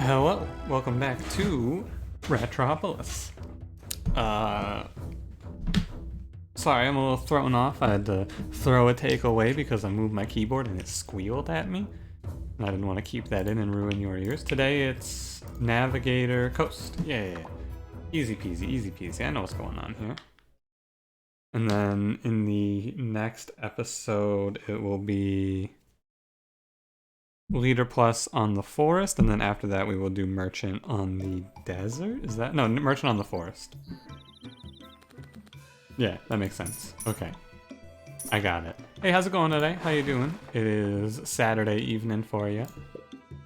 Hello, welcome back to Ratropolis. Sorry, I'm a little thrown off. I had to throw a take away because I moved my keyboard and it squealed at me. And I didn't want to keep that in and ruin your ears. Today it's Navigator Coast. Yeah. Easy peasy, easy peasy. I know what's going on here. And then in the next episode, it will be Leader Plus on the forest, and then after that we will do Merchant on the desert? Is that? No, Merchant on the forest. Yeah, that makes sense. Okay. I got it. Hey, how's it going today? How you doing? It is Saturday evening for you.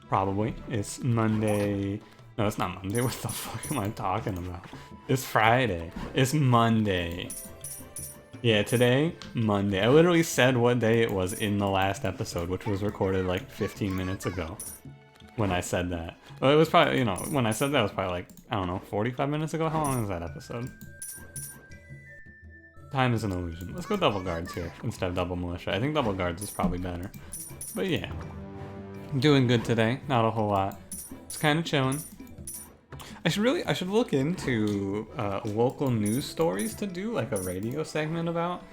Probably. It's Monday. No, it's not Monday. What the fuck am I talking about? It's Friday. It's Monday. Yeah, today, Monday. I literally said what day it was in the last episode, which was recorded like 15 minutes ago when I said that. Well, it was probably, you know, when I said that, it was probably like, I don't know, 45 minutes ago? How long is that episode? Time is an illusion. Let's go double guards here instead of double militia. I think double guards is probably better. But yeah, doing good today. Not a whole lot. Just kind of chilling. I should look into local news stories to do like a radio segment about.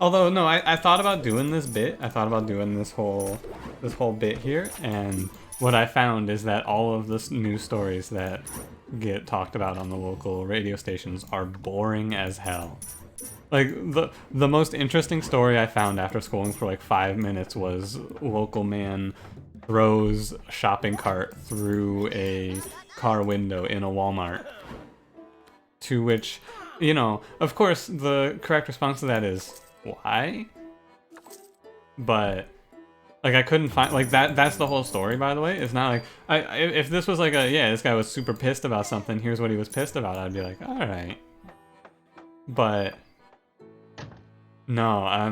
Although no, I thought about doing this bit. I thought about doing this whole bit here, and what I found is that all of the news stories that get talked about on the local radio stations are boring as hell. Like the most interesting story I found after scrolling for like 5 minutes was local man throws a shopping cart through a car window in a Walmart. To which, you know, of course the correct response to that is, why? But like I couldn't find, like that's the whole story, by the way. It's not like, if this was like this guy was super pissed about something, here's what he was pissed about, I'd be like, alright. But no, I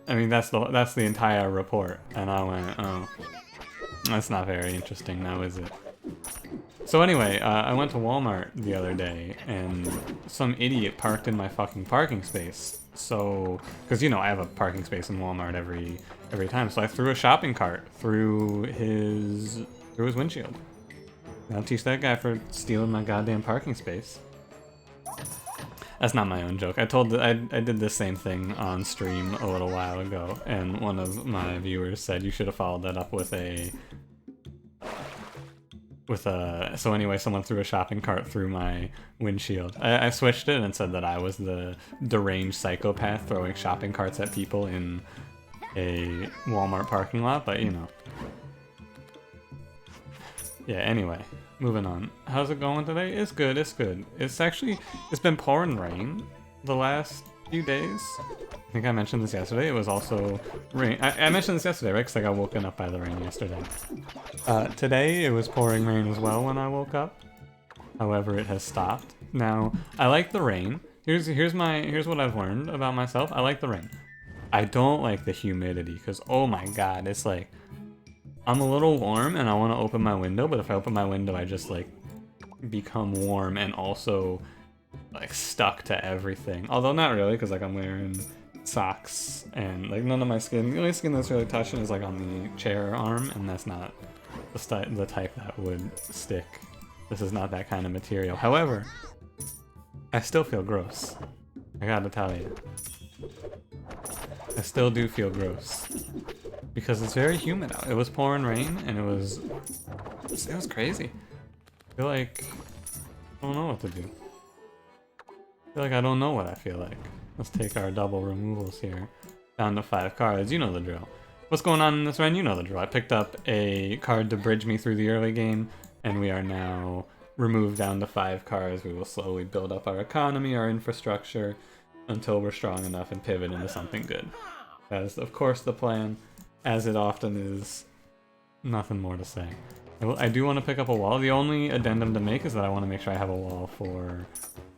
mean that's the entire report, and I went, oh, that's not very interesting now, is it? So anyway, I went to Walmart the other day, and some idiot parked in my fucking parking space. So, because you know I have a parking space in Walmart every time, so I threw a shopping cart through his windshield. I'll teach that guy for stealing my goddamn parking space. That's not my own joke. I did the same thing on stream a little while ago, and one of my viewers said you should have followed that up with so anyway, someone threw a shopping cart through my windshield. I switched it and said that I was the deranged psychopath throwing shopping carts at people in a Walmart parking lot, but you know. Yeah, anyway, moving on. How's it going today? It's good, it's good. It's been pouring rain the last few days. I think I mentioned this yesterday. It was also rain. I mentioned this yesterday, right? Because I got woken up by the rain yesterday. Today, it was pouring rain as well when I woke up. However, it has stopped. Now, I like the rain. Here's what I've learned about myself. I like the rain. I don't like the humidity, because oh my god, it's like, I'm a little warm and I want to open my window, but if I open my window, I just like become warm and also like stuck to everything. Although not really, because like I'm wearing socks and like none of my skin, the only skin that's really touching is like on the chair arm, and that's not the type that would stick. This is not that kind of material. However, I still feel gross. I gotta tell you. I still do feel gross. Because it's very humid out. It was pouring rain and it was crazy. I feel like I don't know what to do. I feel like I don't know what I feel like. Let's take our double removals here. Down to 5 cards. You know the drill. What's going on in this run? You know the drill. I picked up a card to bridge me through the early game, and we are now removed down to 5 cards. We will slowly build up our economy, our infrastructure, until we're strong enough and pivot into something good. That is, of course, the plan. As it often is, nothing more to say. I do want to pick up a wall. The only addendum to make is that I want to make sure I have a wall for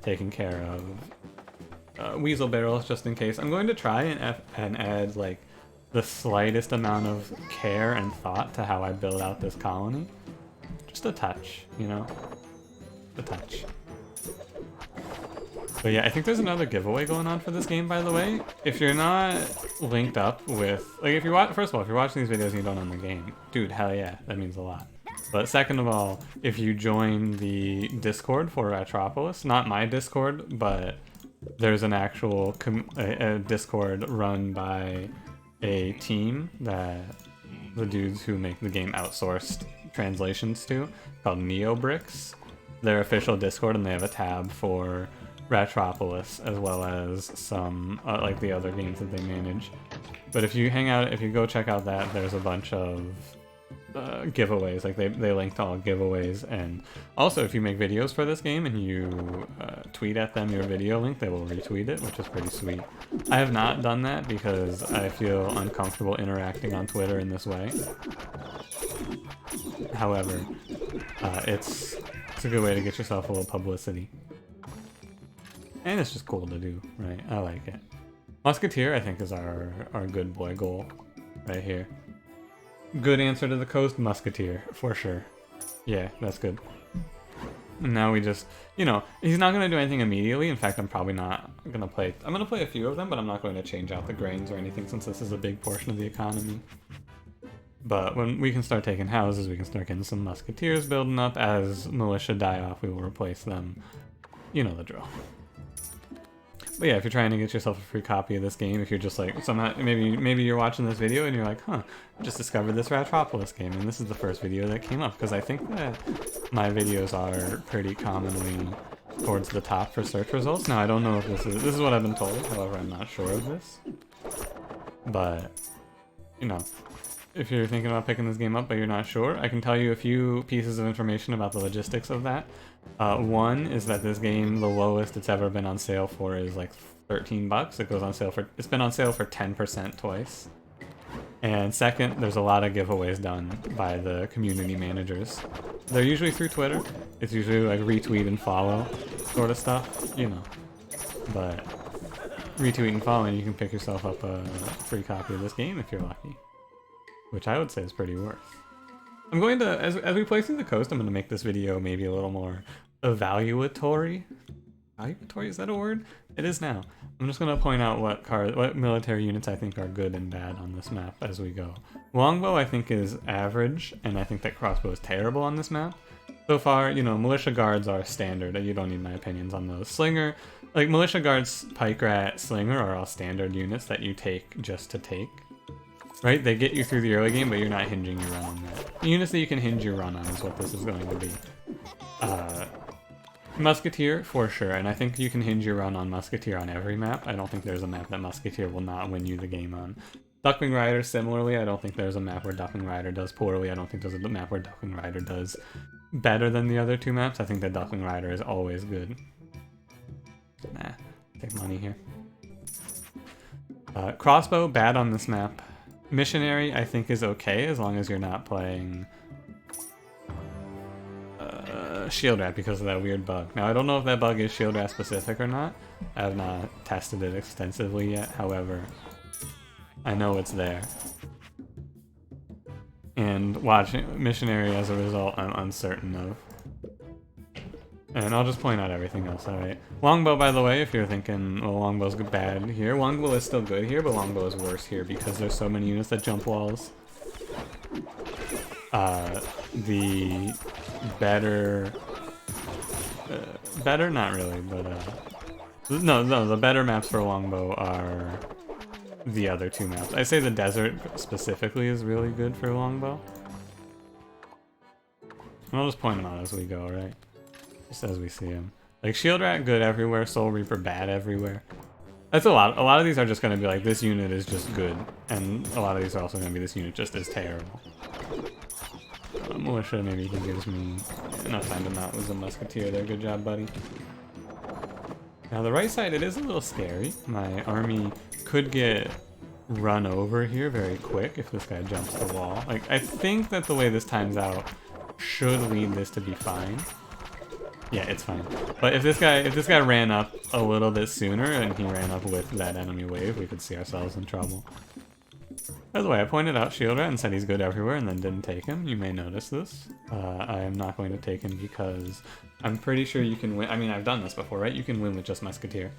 taking care of weasel barrels, just in case. I'm going to try and add like the slightest amount of care and thought to how I build out this colony. Just a touch, you know? A touch. But yeah, I think there's another giveaway going on for this game, by the way. If you're not linked up with, like, if you're first of all, if you're watching these videos and you don't own the game, dude, hell yeah, that means a lot. But second of all, if you join the Discord for Ratropolis, not my Discord, but there's an actual a Discord run by a team that the dudes who make the game outsourced translations to, called NeoBricks. Their official Discord, and they have a tab for Ratropolis as well as some like the other games that they manage. But if you hang out, if you go check out that, there's a bunch of giveaways. Like they link to all giveaways, and also if you make videos for this game and you tweet at them your video link, they will retweet it, which is pretty sweet. I have not done that because I feel uncomfortable interacting on Twitter in this way. However, it's a good way to get yourself a little publicity. And it's just cool to do, right? I like it. Musketeer, I think, is our good boy goal right here. Good answer to the coast, Musketeer, for sure. Yeah, that's good. And now we just, you know, he's not going to do anything immediately. In fact, I'm probably not going to play... I'm going to play a few of them, but I'm not going to change out the grains or anything since this is a big portion of the economy. But when we can start taking houses, we can start getting some musketeers building up. As militia die off, we will replace them. You know the drill. But yeah, if you're trying to get yourself a free copy of this game, if you're just like, somehow, maybe you're watching this video and you're like, huh, I just discovered this Ratropolis game, and this is the first video that came up, because I think that my videos are pretty commonly towards the top for search results. Now, I don't know if this is what I've been told, however, I'm not sure of this. But, you know, if you're thinking about picking this game up but you're not sure, I can tell you a few pieces of information about the logistics of that. One is that this game, the lowest it's ever been on sale for is like 13 bucks. It goes on sale for, it's been on sale for 10% twice. And second, there's a lot of giveaways done by the community managers. They're usually through Twitter. It's usually like retweet and follow sort of stuff, you know. But retweet and follow and you can pick yourself up a free copy of this game if you're lucky. Which I would say is pretty worth. I'm going to, as we play through the coast, I'm going to make this video maybe a little more evaluatory. Evaluatory, is that a word? It is now. I'm just going to point out what military units I think are good and bad on this map as we go. Longbow I think is average, and I think that crossbow is terrible on this map. So far, you know, militia guards are standard. You don't need my opinions on those. Slinger, like militia guards, pike rat, slinger are all standard units that you take just to take. Right? They get you through the early game, but you're not hinging your run on that. The units that you can hinge your run on is what this is going to be. Musketeer, for sure, and I think you can hinge your run on Musketeer on every map. I don't think there's a map that Musketeer will not win you the game on. Duckling Rider, similarly, I don't think there's a map where Duckling Rider does poorly. I don't think there's a map where Duckling Rider does better than the other two maps. I think that Duckling Rider is always good. Nah, take money here. Crossbow, bad on this map. Missionary, I think, is okay as long as you're not playing Shield Rat because of that weird bug. Now, I don't know if that bug is Shield Rat specific or not. I have not tested it extensively yet, however, I know it's there. And watching Missionary as a result, I'm uncertain of. And I'll just point out everything else, alright. Longbow, by the way, if you're thinking, well, Longbow's bad here, Longbow is still good here, but Longbow is worse here because there's so many units that jump walls. The better... better? Not really, but... No, the better maps for Longbow are the other two maps. I say the desert specifically is really good for Longbow. And I'll just point them out as we go, right? Just as we see him. Like, Shield Rat, good everywhere. Soul Reaper, bad everywhere. That's a lot. A lot of these are just going to be like, this unit is just good. And a lot of these are also going to be, this unit just is terrible. Militia, maybe he gives me enough time to not lose a Musketeer there. Good job, buddy. Now, the right side, it is a little scary. My army could get run over here very quick if this guy jumps the wall. Like, I think that the way this times out should lead this to be fine. Yeah, it's fine. But if this guy ran up a little bit sooner and he ran up with that enemy wave, we could see ourselves in trouble. By the way, I pointed out Shield Rat and said he's good everywhere and then didn't take him. You may notice this. I am not going to take him because I'm pretty sure you can win. I mean, I've done this before, right? You can win with just Musketeer.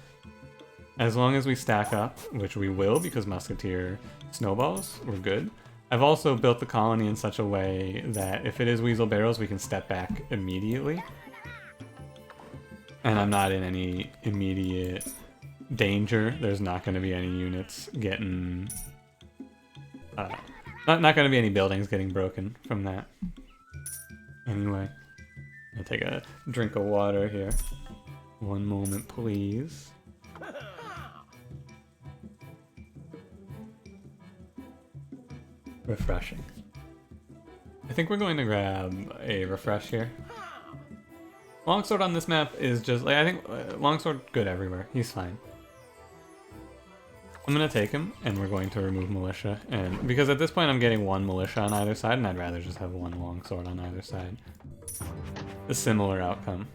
As long as we stack up, which we will because Musketeer snowballs, we're good. I've also built the colony in such a way that if it is weasel barrels, we can step back immediately. And I'm not in any immediate danger. There's not going to be any units getting... not going to be any buildings getting broken from that. Anyway, I'll take a drink of water here. One moment, please. Refreshing. I think we're going to grab a refresh here. Longsword on this map is just like, I think Longsword good everywhere. He's fine. I'm gonna take him and we're going to remove militia, and because at this point I'm getting one militia on either side and I'd rather just have one longsword on either side. A similar outcome.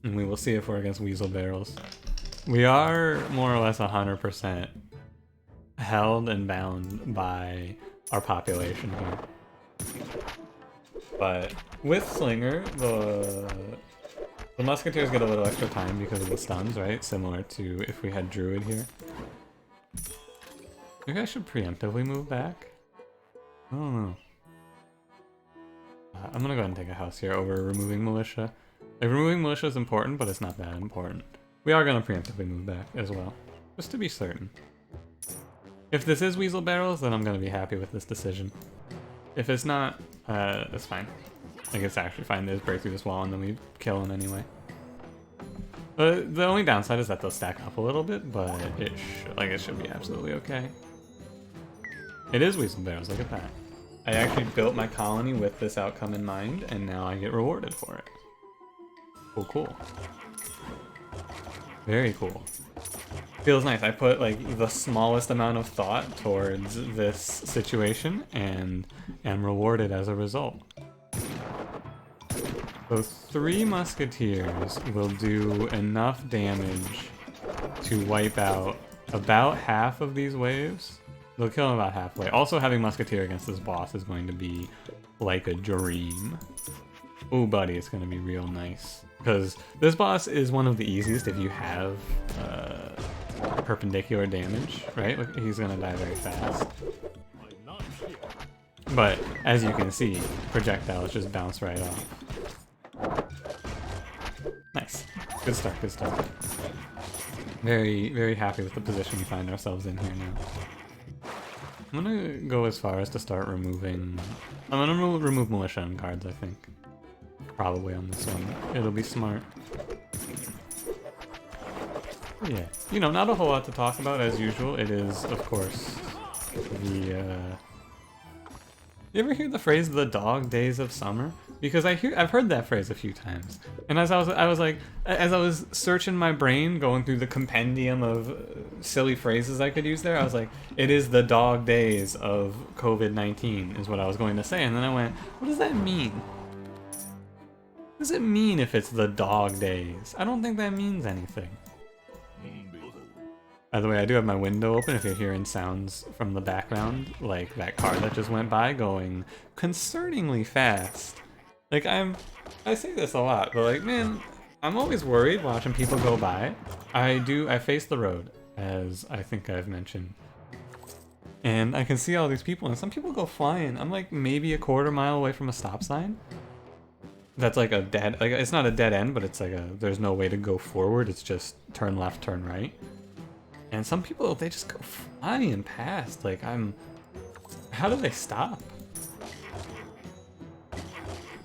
And we will see if we're against weasel barrels. We are more or less 100% held and bound by our population here. But with Slinger, the Musketeers get a little extra time because of the stuns, right? Similar to if we had Druid here. Maybe I should preemptively move back? I don't know. I'm gonna go ahead and take a house here over removing militia. Like, removing militia is important, but it's not that important. We are gonna preemptively move back as well, just to be certain. If this is weasel barrels, then I'm gonna be happy with this decision. If it's not, it's fine. Like, it's actually fine to just break through this wall and then we kill them anyway. The only downside is that they'll stack up a little bit, but it should be absolutely okay. It is weasel barrels, look at that. I actually built my colony with this outcome in mind, and now I get rewarded for it. Cool, cool. Very cool. Feels nice. I put like the smallest amount of thought towards this situation and am rewarded as a result. So 3 musketeers will do enough damage to wipe out about half of these waves. They'll kill him about halfway. Also, having musketeer against this boss is going to be like a dream. Ooh, buddy, it's going to be real nice. Because this boss is one of the easiest if you have perpendicular damage, right? Look, he's going to die very fast. But, as you can see, projectiles just bounce right off. Nice. Good start, good start. Very, very happy with the position we find ourselves in here now. I'm gonna go as far as to start removing... I'm gonna remove militia and cards, I think. Probably on this one. It'll be smart. Yeah. You know, not a whole lot to talk about as usual. It is, of course, the, You ever hear the phrase, the dog days of summer? Because I've heard that phrase a few times. And as I was searching my brain, going through the compendium of silly phrases I could use there, I was like, it is the dog days of COVID-19 is what I was going to say. And then I went, what does that mean? What does it mean if it's the dog days? I don't think that means anything. By the way, I do have my window open if you're hearing sounds from the background, like that car that just went by going concerningly fast. Like, I say this a lot, but like, man, I'm always worried watching people go by. I face the road, as I think I've mentioned. And I can see all these people, and some people go flying. I'm like maybe a quarter mile away from a stop sign. That's like a dead, like it's not a dead end, but it's like there's no way to go forward. It's just turn left, turn right. And some people, they just go flying past. Like, how do they stop?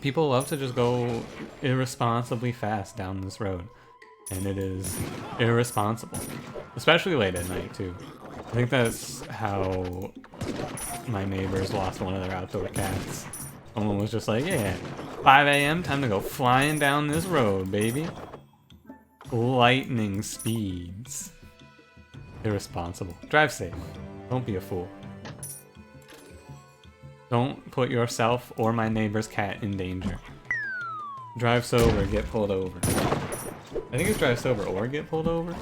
People love to just go irresponsibly fast down this road. And it is irresponsible. Especially late at night, too. I think that's how my neighbors lost one of their outdoor cats. Someone was just like, yeah, 5 a.m., time to go flying down this road, baby. Lightning speeds. Irresponsible. Drive safe. Don't be a fool. Don't put yourself or my neighbor's cat in danger. Drive sober, get pulled over. I think it's drive sober or get pulled over.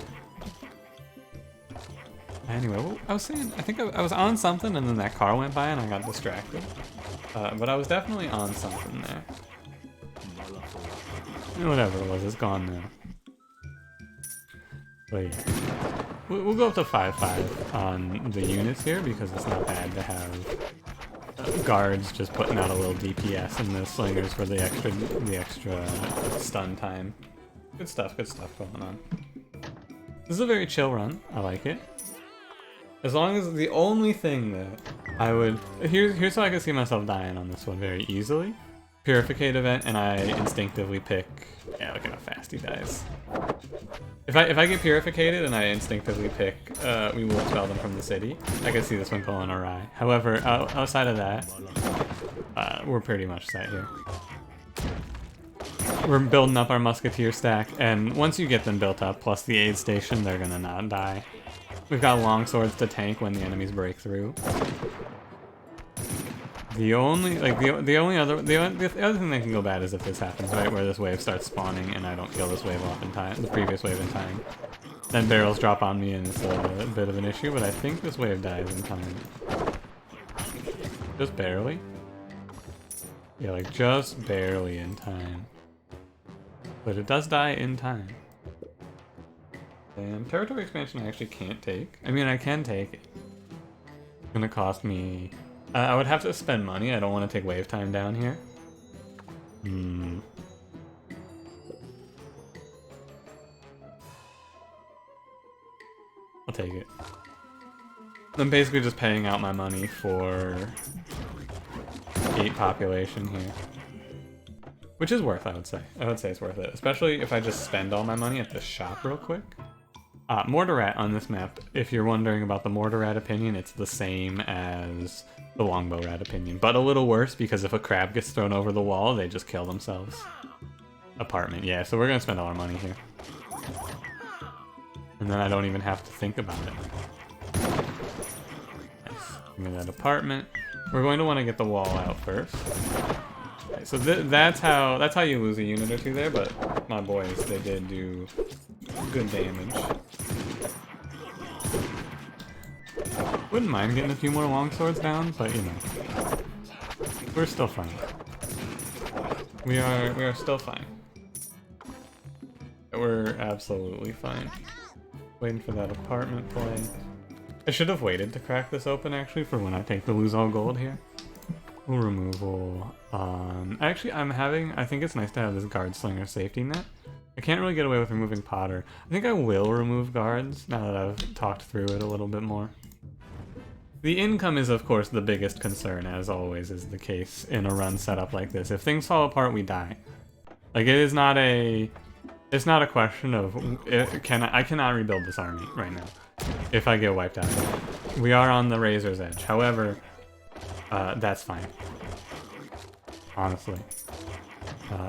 Anyway, what I was saying, I think I was on something and then that car went by and I got distracted. But I was definitely on something there. Whatever it was, it's gone now. But yeah. We'll go up to 5-5 on the units here because it's not bad to have guards just putting out a little DPS, and the slingers for the extra stun time. Good stuff going on. This is a very chill run. I like it. As long as the only thing that I would... Here's how I can see myself dying on this one very easily. Purificate event, and I instinctively pick... Yeah, look at how fast he dies. If I get purificated and I instinctively pick we will expel them from the city, I can see this one going awry. However, outside of that, we're pretty much set here. We're building up our Musketeer stack, and once you get them built up, plus the aid station, they're gonna not die. We've got long swords to tank when the enemies break through. The only other thing that can go bad is if this happens, right, where this wave starts spawning and I don't kill this wave off in time, the previous wave in time. Then barrels drop on me and it's a bit of an issue, but I think this wave dies in time. Just barely. Yeah, like just barely in time. But it does die in time. And territory expansion I actually can't take. I mean, I can take it. It's gonna cost me... I would have to spend money. I don't want to take wave time down here. I'll take it. I'm basically just paying out my money for 8 population here. Which is worth, I would say. I would say it's worth it. Especially if I just spend all my money at the shop real quick. Mortar Rat on this map, if you're wondering about the Mortar Rat opinion, it's the same as the Longbow Rat opinion. But a little worse, because if a crab gets thrown over the wall, they just kill themselves. Apartment, yeah, so we're gonna spend all our money here. And then I don't even have to think about it. Nice. Give me that apartment. We're going to want to get the wall out first. Okay, so that's how you lose a unit or two there, but my boys, they did do good damage. Wouldn't mind getting a few more longswords down, but you know, we're still fine. We are still fine. We're absolutely fine. Waiting for that apartment play. I should have waited to crack this open actually for when I take the lose all gold here. We'll removal. Actually, I think it's nice to have this guard slinger safety net. I can't really get away with removing Potter. I think I will remove guards now that I've talked through it a little bit more. The income is, of course, the biggest concern, as always is the case in a run setup like this. If things fall apart, we die. Like, it's not a question of, I cannot rebuild this army right now if I get wiped out. We are on the razor's edge. However, that's fine. Honestly.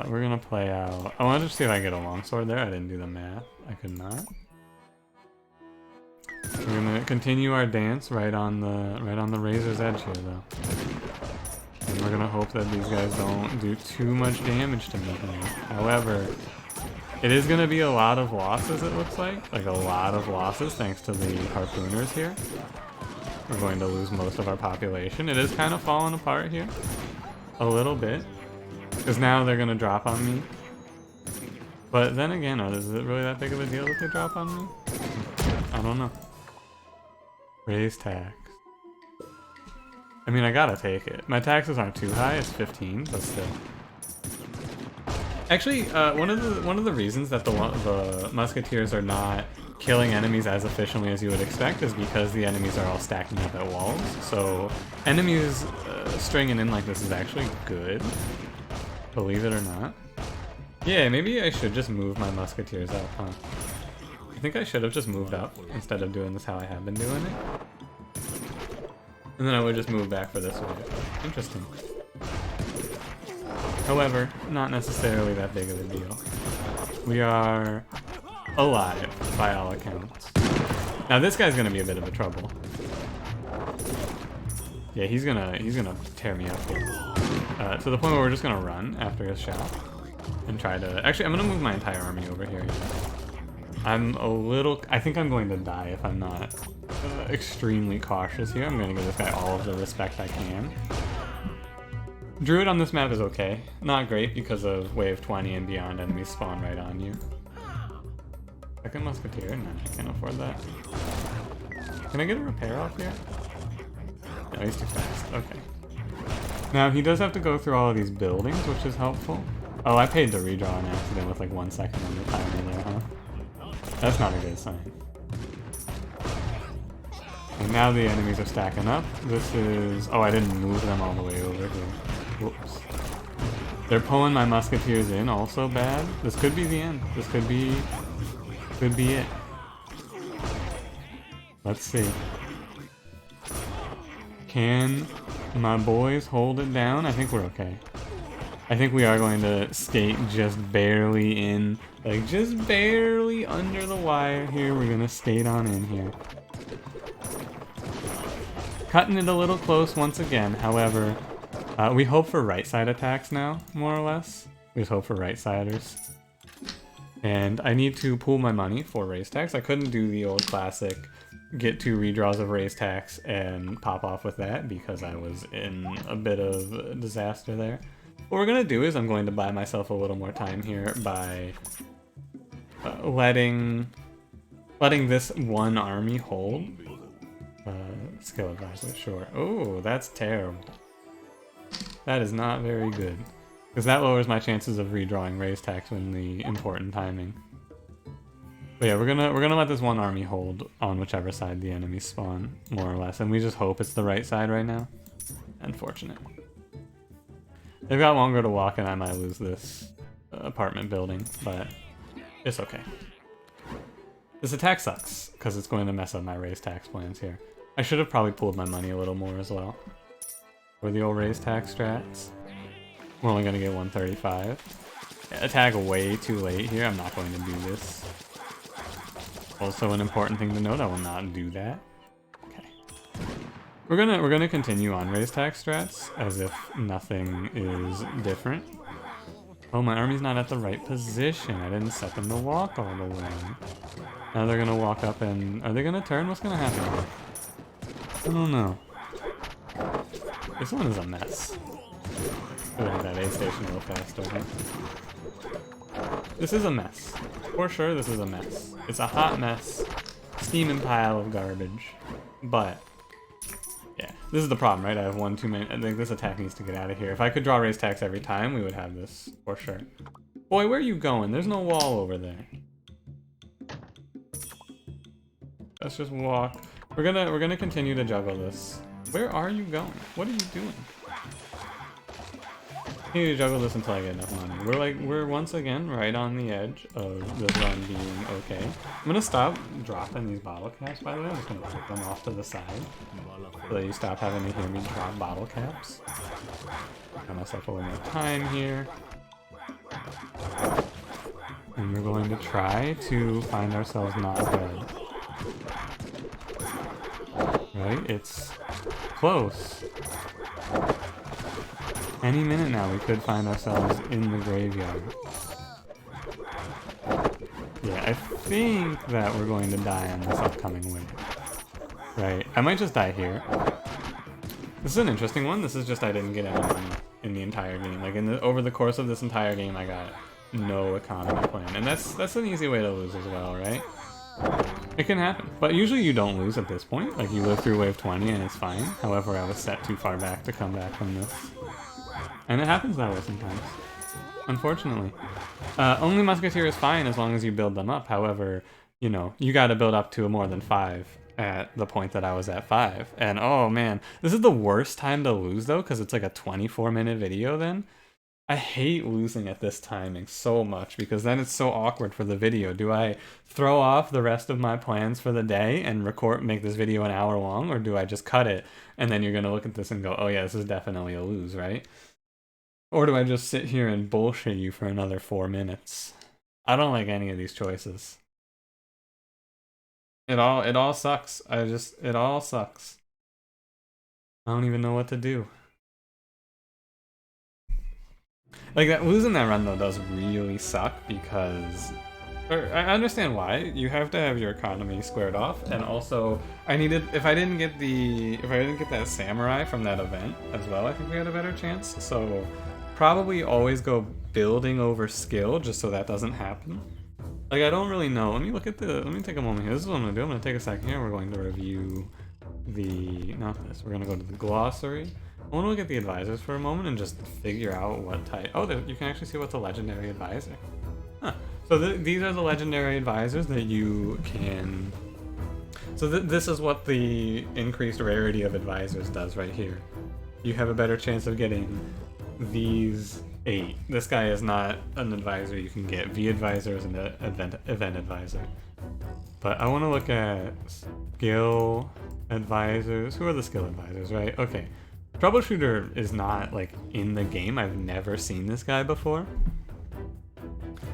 We're gonna play out... I wanted to see if I can get a longsword there. I didn't do the math. I could not. We're gonna continue our dance right on the razor's edge here, though. And we're gonna hope that these guys don't do too much damage to me here. However, it is gonna be a lot of losses, it looks like. Like, a lot of losses thanks to the harpooners here. We're going to lose most of our population. It is kind of falling apart here. A little bit. Because now they're gonna drop on me. But then again, is it really that big of a deal if they drop on me? I don't know. Raise tax. I mean, I gotta take it. My taxes aren't too high, it's 15, but still. Actually, one of the reasons that the Musketeers are not killing enemies as efficiently as you would expect is because the enemies are all stacking up at walls. So enemies stringing in like this is actually good, believe it or not. Yeah, maybe I should just move my Musketeers up, huh? I think I should have just moved up instead of doing this how I have been doing it. And then I would just move back for this way. Interesting. However, not necessarily that big of a deal. We are alive, by all accounts. Now this guy's gonna be a bit of a trouble. Yeah, he's gonna tear me up here. To the point where we're just gonna run after his shot. And try to... Actually, I'm gonna move my entire army over here. I think I'm going to die if I'm not extremely cautious here. I'm gonna give this guy all of the respect I can. Druid on this map is okay. Not great because of wave 20 and beyond enemies spawn right on you. Second Musketeer? No, I can't afford that. Can I get a repair off here? No, he's too fast. Okay. Now, he does have to go through all of these buildings, which is helpful. Oh, I paid to redraw an accident with like 1 second on the timer there, huh? That's not a good sign. And now the enemies are stacking up. This is... Oh, I didn't move them all the way over here. Whoops. They're pulling my musketeers in, also bad. This could be the end. This could be it. Let's see. Can my boys hold it down? I think we're okay. I think we are going to skate just barely in, like just barely under the wire here. We're gonna skate on in here. Cutting it a little close once again, however, we hope for right side attacks now, more or less. We just hope for right siders. And I need to pool my money for race tax. I couldn't do the old classic get 2 redraws of race tax and pop off with that because I was in a bit of a disaster there. What we're gonna do is I'm going to buy myself a little more time here by letting this one army hold. Skill advisor, sure. Oh, that's terrible. That is not very good. Because that lowers my chances of redrawing raise tax when the important timing. But yeah, we're gonna let this one army hold on whichever side the enemies spawn, more or less. And we just hope it's the right side right now. Unfortunate. They've got longer to walk and I might lose this apartment building, but it's okay. This attack sucks, because it's going to mess up my raise tax plans here. I should have probably pooled my money a little more as well. For the old raise tax strats. We're only going to get 135. Attack way too late here, I'm not going to do this. Also an important thing to note, I will not do that. Okay. We're gonna continue on raise tax strats, as if nothing is different. Oh, my army's not at the right position. I didn't set them to walk all the way. Now they're gonna walk up and... Are they gonna turn? What's gonna happen here? I don't know. This one is a mess. Go hit that A station real fast, okay? This is a mess. For sure, this is a mess. It's a hot mess. Steaming pile of garbage. But... yeah, this is the problem, right? I have one too many. I think this attack needs to get out of here. If I could draw raise tax every time, we would have this for sure. Boy, where are you going? There's no wall over there. Let's just walk. We're gonna continue to juggle this. Where are you going? What are you doing? I need to juggle this until I get enough money. We're once again right on the edge of this run being okay. I'm gonna stop dropping these bottle caps, by the way. I'm just gonna put them off to the side so that you stop having to hear me drop bottle caps. Got myself a little more time here. And we're going to try to find ourselves not dead. Right? It's close. Any minute now we could find ourselves in the graveyard. Yeah, I think that we're going to die on this upcoming wave. Right, I might just die here. This is an interesting one. This is just I didn't get any money in the entire game. Like over the course of this entire game I got no economy plan. And that's an easy way to lose as well, right? It can happen, but usually you don't lose at this point. Like you live through wave 20 and it's fine. However, I was set too far back to come back from this. And it happens that way sometimes, unfortunately. Only Musketeer is fine as long as you build them up. However, you know, you got to build up to a more than 5 at the point that I was at 5. And oh man, this is the worst time to lose though, because it's like a 24-minute video then. I hate losing at this timing so much because then it's so awkward for the video. Do I throw off the rest of my plans for the day and make this video an hour long, or do I just cut it and then you're going to look at this and go, oh yeah, this is definitely a lose, right? Or do I just sit here and bullshit you for another 4 minutes? I don't like any of these choices. It all sucks. It all sucks. I don't even know what to do. Like losing that run though does really suck because I understand why. You have to have your economy squared off, and also if I didn't get that samurai from that event as well, I think we had a better chance. So probably always go building over skill just so that doesn't happen. Like I don't really know. Let me take a moment here. This is what I'm gonna do. I'm gonna take a second here. We're going to review not this. We're gonna go to the glossary. I want to look at the advisors for a moment and just figure out what type. Oh, you can actually see what's a legendary advisor. Huh. So these are the legendary advisors that you can... So this is what the increased rarity of advisors does right here. You have a better chance of getting these 8. This guy is not an advisor you can get. V advisor is an event advisor. But I want to look at skill advisors. Who are the skill advisors, right? Okay. Troubleshooter is not like in the game. I've never seen this guy before.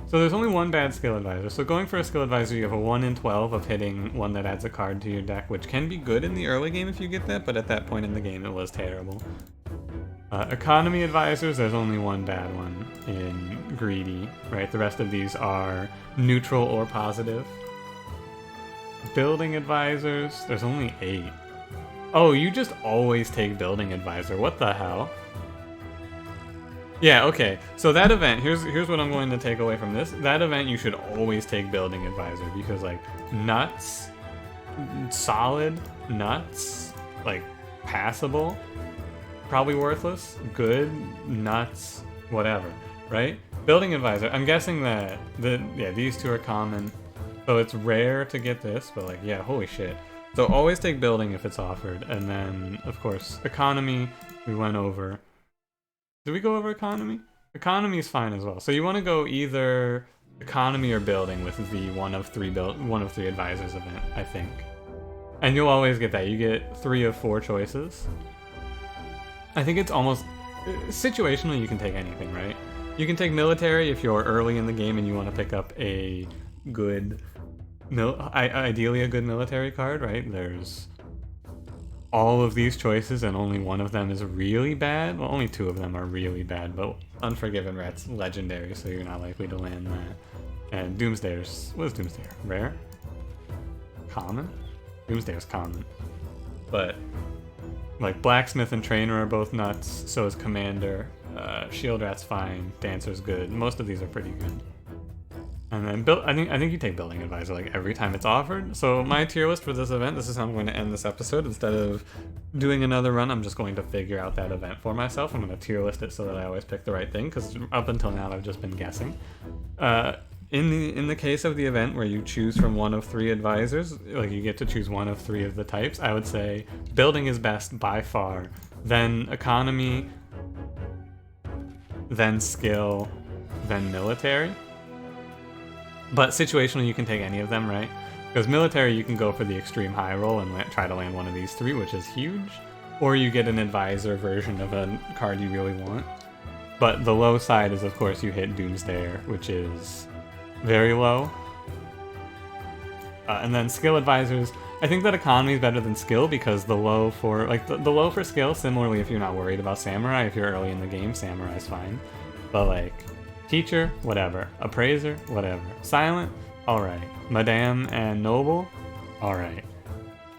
So there's only one bad skill advisor. So going for a skill advisor, you have a 1 in 12 of hitting one that adds a card to your deck, which can be good in the early game if you get that, but at that point in the game it was terrible. Economy advisors, there's only one bad one in greedy, right? The rest of these are neutral or positive. Building advisors, there's only 8. Oh, you just always take building advisor. What the hell? Yeah, okay. So that event, here's what I'm going to take away from this. That event, you should always take building advisor because like nuts, solid, nuts, like passable, probably worthless, good, nuts, whatever, right? Building advisor, I'm guessing that these two are common. So it's rare to get this, but like, yeah, holy shit. So always take building if it's offered, and then, of course, economy, we went over. Did we go over economy? Economy is fine as well. So you want to go either economy or building with the one of three advisors event, I think. And you'll always get that. You get 3 of 4 choices. I think it's almost... Situationally, you can take anything, right? You can take military if you're early in the game and you want to pick up a good... ideally a good military card, right? There's all of these choices and only one of them is really bad. Well, only 2 of them are really bad, but Unforgiven Rat's legendary, so you're not likely to land that. And Doomsdayer's... What is Doomsdayer? Rare? Common? Doomsdayer's common. But, like, Blacksmith and Trainer are both nuts, so is Commander. Shield Rat's fine, Dancer's good. Most of these are pretty good. And then I think you take Building Advisor like every time it's offered. So my tier list for this event, this is how I'm going to end this episode. Instead of doing another run, I'm just going to figure out that event for myself. I'm going to tier list it so that I always pick the right thing, because up until now I've just been guessing. In the case of the event where you choose from one of 3 advisors, like you get to choose one of 3 of the types, I would say Building is best by far, then Economy, then Skill, then Military. But situationally, you can take any of them, right? Because military, you can go for the extreme high roll and try to land one of these 3, which is huge. Or you get an advisor version of a card you really want. But the low side is, of course, you hit Doomsdayer, which is very low. And then skill advisors, I think that economy is better than skill because the low for the low for skill, similarly if you're not worried about samurai, if you're early in the game, samurai is fine. But like teacher, whatever. Appraiser, whatever. Silent, alright. Madame and noble, alright.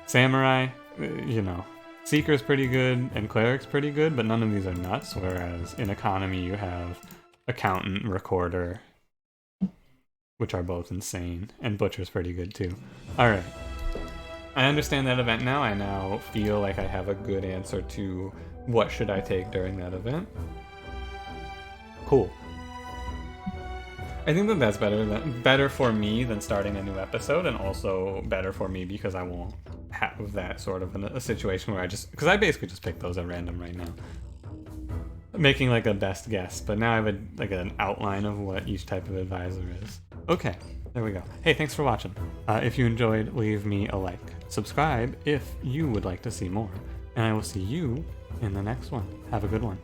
Samurai, you know. Seeker's pretty good and cleric's pretty good, but none of these are nuts, whereas in economy you have accountant, recorder, which are both insane, and butcher's pretty good too. Alright. I understand that event now. I now feel like I have a good answer to what should I take during that event. Cool. I think that that's better for me than starting a new episode, and also better for me because I won't have that sort of a situation where because I basically just pick those at random right now, making like a best guess. But now I have an outline of what each type of advisor is. Okay, there we go. Hey, thanks for watching. If you enjoyed, leave me a like. Subscribe if you would like to see more, and I will see you in the next one. Have a good one.